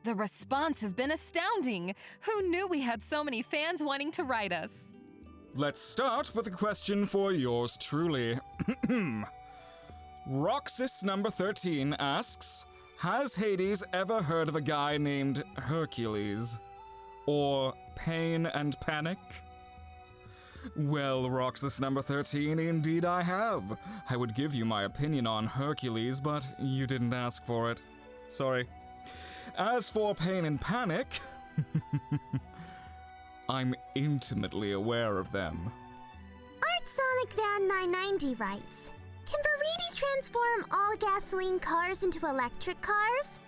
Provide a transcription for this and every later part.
The response has been astounding. Who knew we had so many fans wanting to write us? Let's start with a question for yours truly. Roxas number 13 asks, has Hades ever heard of a guy named Hercules? Or Pain and Panic? Well, Roxas number 13, indeed I have. I would give you my opinion on Hercules, but you didn't ask for it. Sorry. As for Pain and Panic, I'm intimately aware of them. Art Sonic Van 990 writes, can Viridi transform all gasoline cars into electric cars?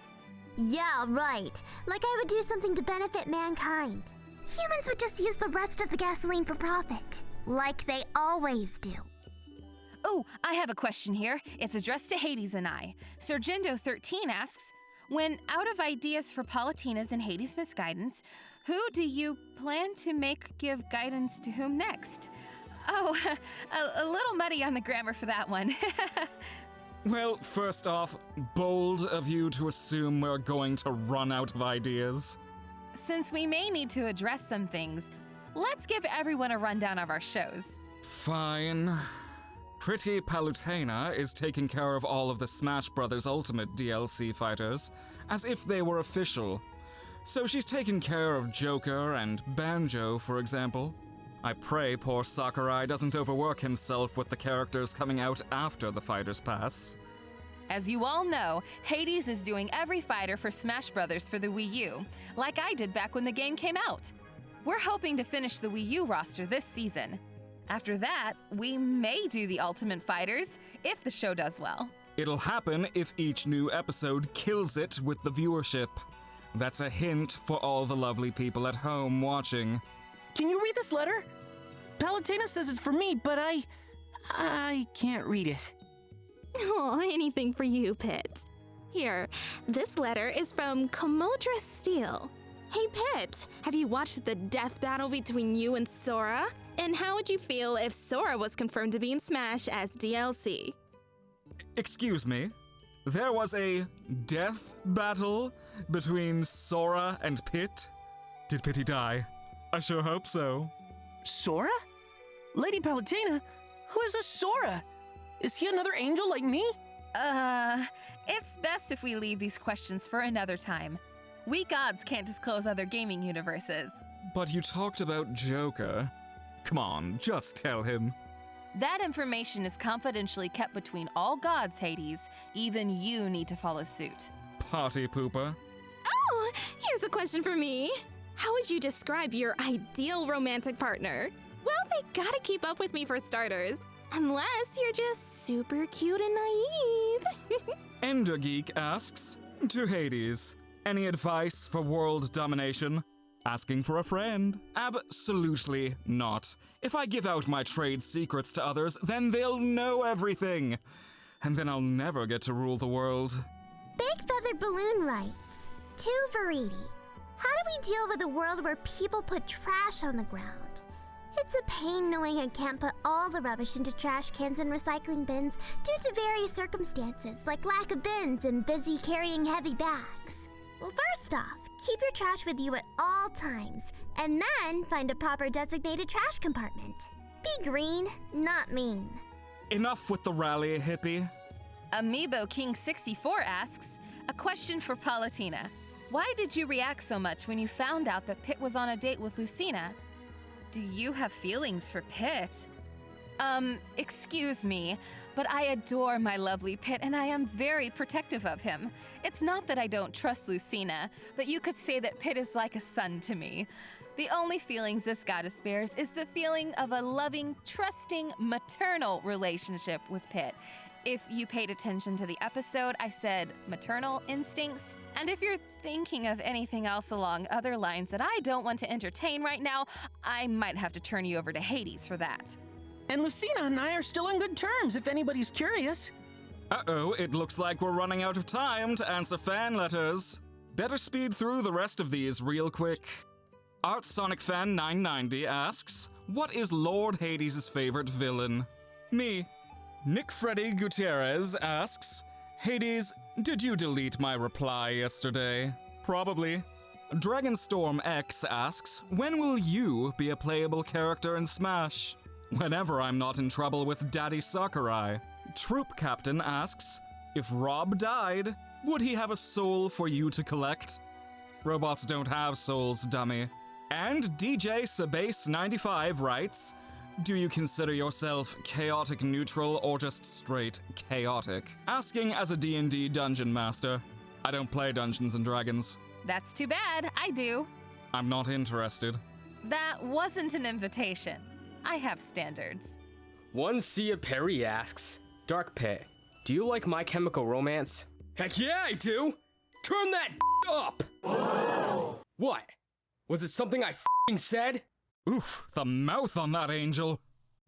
Yeah, right. Like I would do something to benefit mankind. Humans would just use the rest of the gasoline for profit, like they always do. Oh, I have a question here. It's addressed to Hades and I. Surgendo13 asks, when out of ideas for Palutenas and Hades' Misguidance, who do you plan to make give guidance to whom next? Oh, a little muddy on the grammar for that one. Well, first off, bold of you to assume we're going to run out of ideas. Since we may need to address some things, let's give everyone a rundown of our shows. Fine. Pretty Palutena is taking care of all of the Smash Bros. Ultimate DLC fighters, as if they were official. So she's taken care of Joker and Banjo, for example. I pray poor Sakurai doesn't overwork himself with the characters coming out after the Fighters Pass. As you all know, Hades is doing every fighter for Smash Bros. For the Wii U, like I did back when the game came out. We're hoping to finish the Wii U roster this season. After that, we may do the Ultimate Fighters, if the show does well. It'll happen if each new episode kills it with the viewership. That's a hint for all the lovely people at home watching. Can you read this letter? Palutena says it's for me, but I can't read it. Oh, anything for you, Pit. Here, this letter is from Commodra Steel. Hey, Pit, have you watched the death battle between you and Sora? And how would you feel if Sora was confirmed to be in Smash as DLC? Excuse me? There was a death battle between Sora and Pit? Did Pitty die? I sure hope so. Sora? Lady Palutena? Who is a Sora? Is he another angel like me? It's best if we leave these questions for another time. We gods can't disclose other gaming universes. But you talked about Joker. Come on, just tell him. That information is confidentially kept between all gods, Hades. Even you need to follow suit. Party pooper. Oh, here's a question for me. How would you describe your ideal romantic partner? Well, they gotta keep up with me for starters. Unless you're just super cute and naive. Endergeek asks, to Hades, any advice for world domination? Asking for a friend. Absolutely not. If I give out my trade secrets to others, then they'll know everything. And then I'll never get to rule the world. Big Feathered Balloon writes, to Viridi, how do we deal with a world where people put trash on the ground? It's a pain knowing I can't put all the rubbish into trash cans and recycling bins due to various circumstances, like lack of bins and busy carrying heavy bags. Well, first off, keep your trash with you at all times, and then find a proper designated trash compartment. Be green, not mean. Enough with the rally, hippie. Amiibo King 64 asks, a question for Palutena. Why did you react so much when you found out that Pit was on a date with Lucina? Do you have feelings for Pit? Excuse me, but I adore my lovely Pit and I am very protective of him. It's not that I don't trust Lucina, but you could say that Pit is like a son to me. The only feelings this goddess bears is the feeling of a loving, trusting, maternal relationship with Pit. If you paid attention to the episode, I said maternal instincts. And if you're thinking of anything else along other lines that I don't want to entertain right now, I might have to turn you over to Hades for that. And Lucina and I are still on good terms, if anybody's curious. Uh-oh, it looks like we're running out of time to answer fan letters. Better speed through the rest of these real quick. Art Sonic Fan 990 asks, what is Lord Hades' favorite villain? Me. Nick Freddy Gutierrez asks, Hades, did you delete my reply yesterday? Probably. Dragonstorm X asks, when will you be a playable character in Smash? Whenever I'm not in trouble with Daddy Sakurai. Troop Captain asks, if Rob died, would he have a soul for you to collect? Robots don't have souls, dummy. And DJ Sabase95 writes, do you consider yourself chaotic neutral or just straight chaotic? Asking as a D&D dungeon master. I don't play Dungeons and Dragons. That's too bad, I do. I'm not interested. That wasn't an invitation. I have standards. One Sia Perry asks, Dark Pit, do you like My Chemical Romance? Heck yeah, I do! Turn that up! What? Was it something I f***ing said? Oof, the mouth on that angel.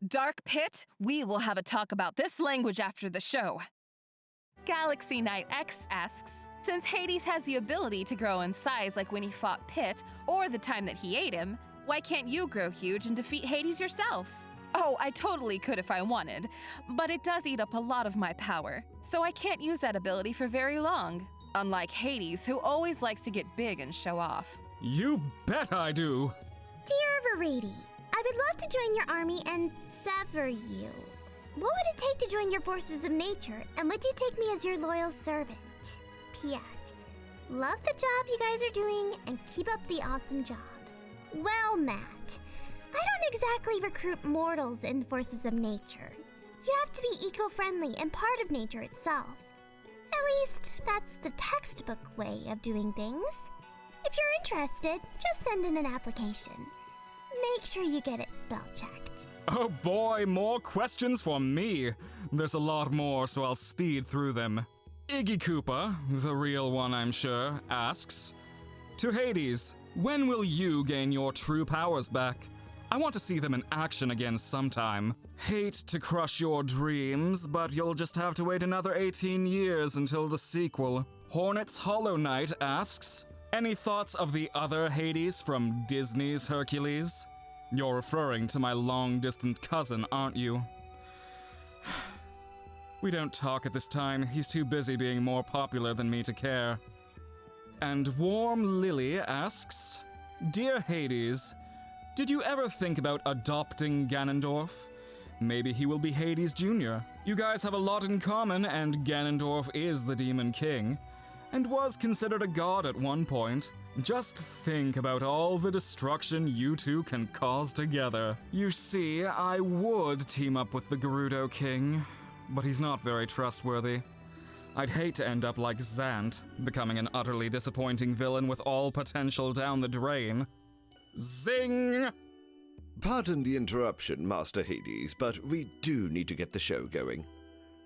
Dark Pit, we will have a talk about this language after the show. Galaxy Knight X asks, since Hades has the ability to grow in size like when he fought Pit, or the time that he ate him, why can't you grow huge and defeat Hades yourself? Oh, I totally could if I wanted, but it does eat up a lot of my power, so I can't use that ability for very long. Unlike Hades, who always likes to get big and show off. You bet I do. Dear Viridi, I would love to join your army and sever you. What would it take to join your forces of nature, and would you take me as your loyal servant? P.S. Love the job you guys are doing, and keep up the awesome job. Well, Matt, I don't exactly recruit mortals in the forces of nature. You have to be eco-friendly and part of nature itself. At least, that's the textbook way of doing things. If you're interested, just send in an application. Make sure you get it spell-checked. Oh boy, more questions for me. There's a lot more, so I'll speed through them. Iggy Koopa, the real one I'm sure, asks, to Hades, when will you gain your true powers back? I want to see them in action again sometime. Hate to crush your dreams, but you'll just have to wait another 18 years until the sequel. Hornet's Hollow Knight asks, any thoughts of the other Hades from Disney's Hercules? You're referring to my long-distant cousin, aren't you? We don't talk at this time. He's too busy being more popular than me to care. And Warm Lily asks, dear Hades, did you ever think about adopting Ganondorf? Maybe he will be Hades Jr. You guys have a lot in common, and Ganondorf is the Demon King, and was considered a god at one point. Just think about all the destruction you two can cause together. You see, I would team up with the Gerudo King, but he's not very trustworthy. I'd hate to end up like Zant, becoming an utterly disappointing villain with all potential down the drain. Zing! Pardon the interruption, Master Hades, but we do need to get the show going.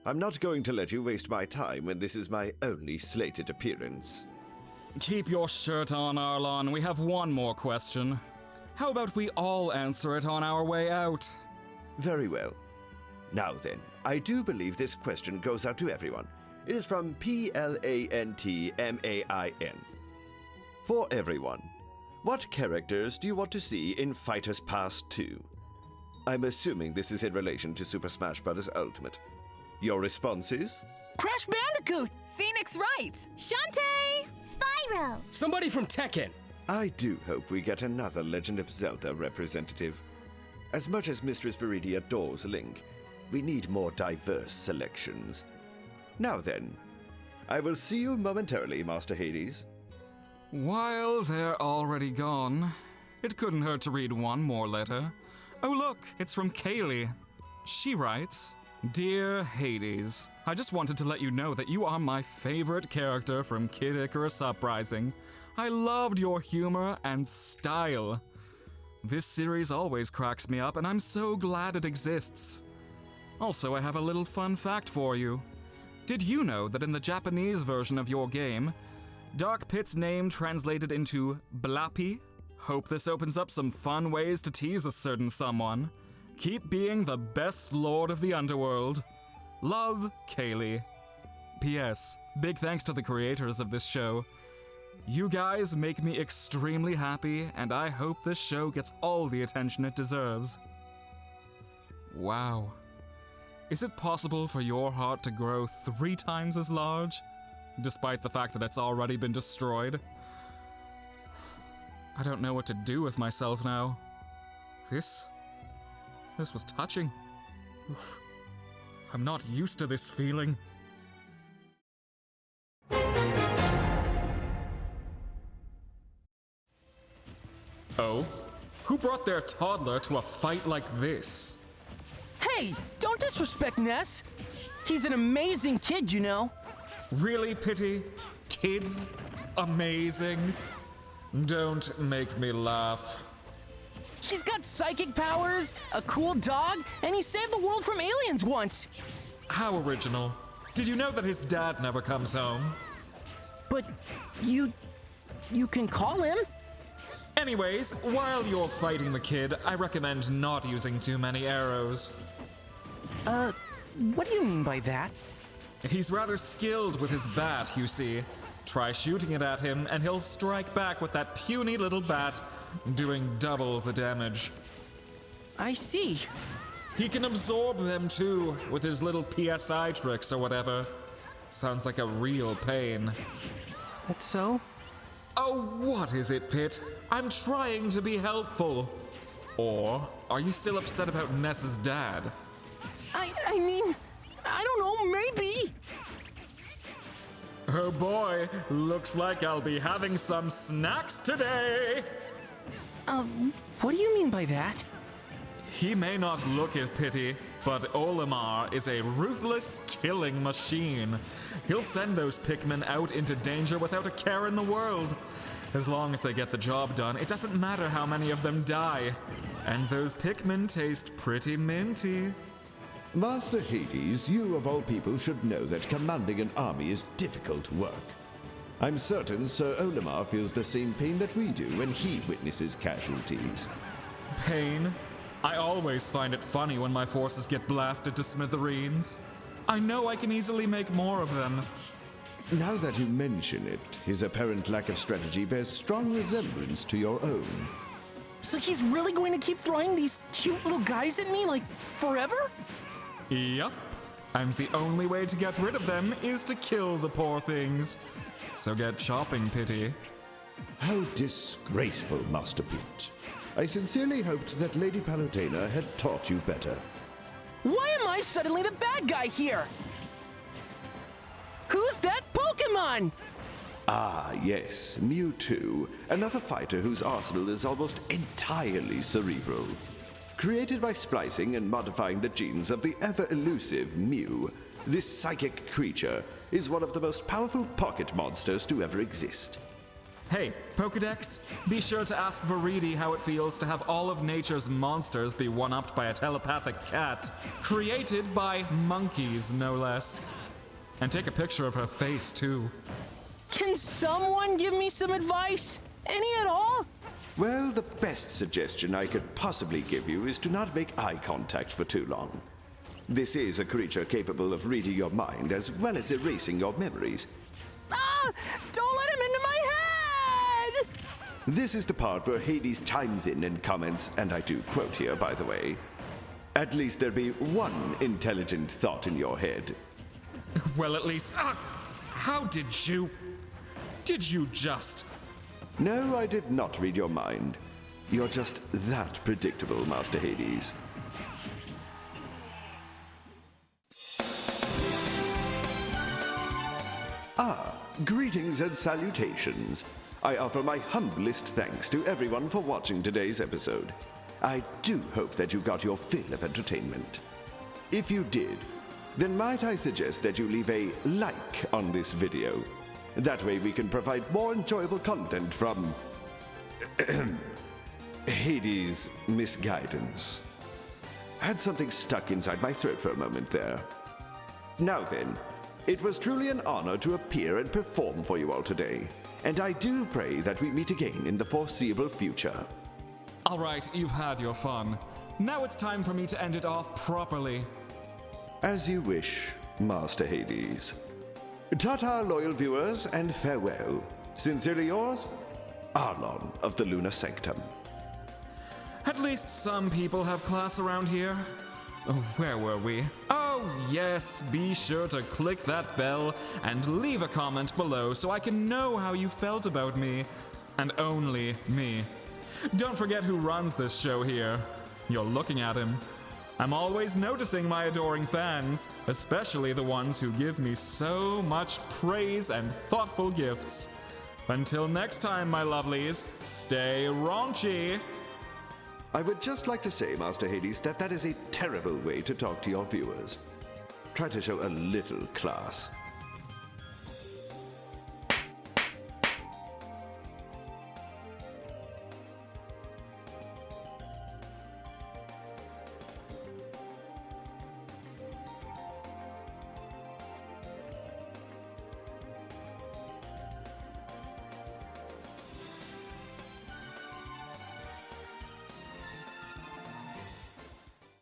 I'm not going to let you waste my time when this is my only slated appearance. Keep your shirt on, Arlon. We have one more question. How about we all answer it on our way out? Very well. Now then, I do believe this question goes out to everyone. It is from Plantmain. For everyone, what characters do you want to see in Fighters Pass 2? I'm assuming this is in relation to Super Smash Bros. Ultimate. Your responses? Crash Bandicoot! Phoenix Wright! Shantae! Spyro! Somebody from Tekken! I do hope we get another Legend of Zelda representative. As much as Mistress Viridi adores Link, we need more diverse selections. Now then, I will see you momentarily, Master Hades. While they're already gone, it couldn't hurt to read one more letter. Oh look, it's from Kaylee. She writes, Dear Hades, I just wanted to let you know that you are my favorite character from Kid Icarus Uprising. I loved your humor and style. This series always cracks me up, and I'm so glad it exists. Also, I have a little fun fact for you. Did you know that in the Japanese version of your game, Dark Pit's name translated into Blappy? Hope this opens up some fun ways to tease a certain someone. Keep being the best lord of the underworld. Love, Kaylee. P.S. Big thanks to the creators of this show. You guys make me extremely happy, and I hope this show gets all the attention it deserves. Wow. Is it possible for your heart to grow 3 times as large? Despite the fact that it's already been destroyed? I don't know what to do with myself now. This was touching. Oof. I'm not used to this feeling. Oh? Who brought their toddler to a fight like this? Hey, don't disrespect Ness. He's an amazing kid, you know. Really, Pity? Kids? Amazing? Don't make me laugh. He's got psychic powers, a cool dog, and he saved the world from aliens once. How original. Did you know that his dad never comes home? But you can call him. Anyways, while you're fighting the kid, I recommend not using too many arrows. What do you mean by that? He's rather skilled with his bat, you see. Try shooting it at him, and he'll strike back with that puny little bat, doing double the damage. I see. He can absorb them too, with his little PSI tricks or whatever. Sounds like a real pain. That's so? Oh, what is it, Pit? I'm trying to be helpful. Or are you still upset about Ness's dad? I mean, I don't know, maybe. Oh boy, looks like I'll be having some snacks today. What do you mean by that? He may not look it, Pity, but Olimar is a ruthless killing machine. He'll send those Pikmin out into danger without a care in the world. As long as they get the job done, it doesn't matter how many of them die. And those Pikmin taste pretty minty. Master Hades, you of all people should know that commanding an army is difficult work. I'm certain Sir Olimar feels the same pain that we do when he witnesses casualties. Pain? I always find it funny when my forces get blasted to smithereens. I know I can easily make more of them. Now that you mention it, his apparent lack of strategy bears strong resemblance to your own. So he's really going to keep throwing these cute little guys at me, like, forever? Yup. And the only way to get rid of them is to kill the poor things. So get chopping, Pity. How disgraceful, Master Pit. I sincerely hoped that Lady Palutena had taught you better. Why am I suddenly the bad guy here? Who's that Pokemon? Ah, yes, Mewtwo, another fighter whose arsenal is almost entirely cerebral. Created by splicing and modifying the genes of the ever-elusive Mew, this psychic creature is one of the most powerful pocket monsters to ever exist. Hey, Pokedex, be sure to ask Viridi how it feels to have all of nature's monsters be one-upped by a telepathic cat, created by monkeys, no less. And take a picture of her face, too. Can someone give me some advice? Any at all? Well, the best suggestion I could possibly give you is to not make eye contact for too long. This is a creature capable of reading your mind as well as erasing your memories. Ah! Don't let him into my head! This is the part where Hades chimes in and comments, and I do quote here, by the way, "At least there be one intelligent thought in your head." Well, at least... how did you... Did you just... No, I did not read your mind. You're just that predictable, Master Hades. Greetings and salutations. I offer my humblest thanks to everyone for watching today's episode. I do hope that you got your fill of entertainment. If you did, then might I suggest that you leave a like on this video. That way we can provide more enjoyable content from Hades' Misguidance. Had something stuck inside my throat for a moment there. Now then, it was truly an honor to appear and perform for you all today, and I do pray that we meet again in the foreseeable future. All right, you've had your fun. Now it's time for me to end it off properly. As you wish, Master Hades. Ta-ta, loyal viewers, and farewell. Sincerely yours, Arlon of the Lunar Sanctum. At least some people have class around here. Oh, where were we? Oh, yes, be sure to click that bell and leave a comment below so I can know how you felt about me. and only me. Don't forget who runs this show here. You're looking at him. I'm always noticing my adoring fans, especially the ones who give me so much praise and thoughtful gifts. Until next time, my lovelies, stay raunchy. I would just like to say, Master Hades, that is a terrible way to talk to your viewers. Try to show a little class.